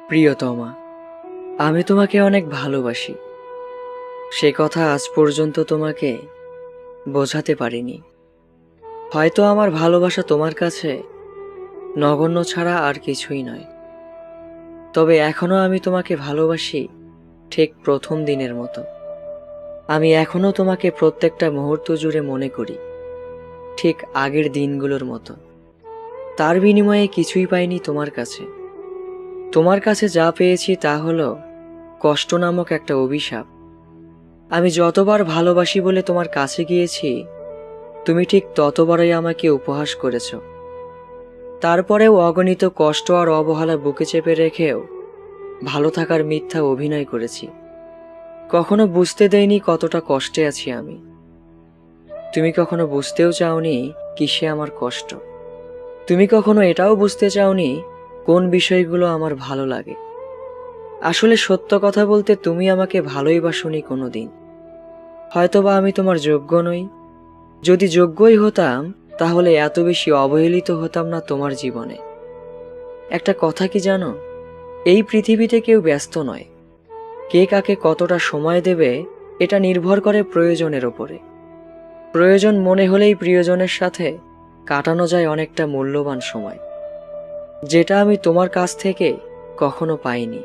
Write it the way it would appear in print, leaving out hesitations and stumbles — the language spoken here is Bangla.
প্রিয়তমা, আমি তোমাকে অনেক ভালোবাসি। সে কথা আজ পর্যন্ত তোমাকে বোঝাতে পারিনি। হয়তো আমার ভালোবাসা তোমার কাছে নগণ্য ছাড়া আর কিছুই নয়। তবে এখনো আমি তোমাকে ভালোবাসি, ঠিক প্রথম দিনের মতো। আমি এখনো তোমাকে প্রত্যেকটা মুহূর্ত জুড়ে মনে করি, ঠিক আগের দিনগুলোর মতো। তার বিনিময়ে কিছুই পাইনি তোমার কাছে। তোমার কাছে যা পেয়েছি তা হলো কষ্ট নামক একটা অভিশাপ। আমি যতবার ভালোবাসি বলে তোমার কাছে গিয়েছি, তুমি ঠিক ততবারই আমাকে উপহাস করেছ। তারপরেও অগণিত কষ্ট আর অবহেলা বুকে চেপে রেখেও ভালো থাকার মিথ্যা অভিনয় করেছি। কখনো বুঝতে দেইনি কতটা কষ্টে আছি আমি। তুমি কখনো বুঝতেও চাওনি কিসে আমার কষ্ট। তুমি কখনো এটাও বুঝতে চাওনি কোন বিষয়গুলো আমার ভালো লাগে। আসলে সত্য কথা বলতে তুমি আমাকে ভালোই বাসোনি কোনোদিন। হয়তোবা আমি তোমার যোগ্য নই। যদি যোগ্যই হতাম, তাহলে এত বেশি অবহেলিত হতাম না তোমার জীবনে। একটা কথা কি জানো, এই পৃথিবীতে কেউ ব্যস্ত নয়। কে কাকে কতটা সময় দেবে এটা নির্ভর করে প্রয়োজনের ওপরে। প্রয়োজন মনে হলেই প্রিয়জনের সাথে কাটানো যায় অনেকটা মূল্যবান সময়, যেটা আমি তোমার কাছ থেকে কখনো পাইনি।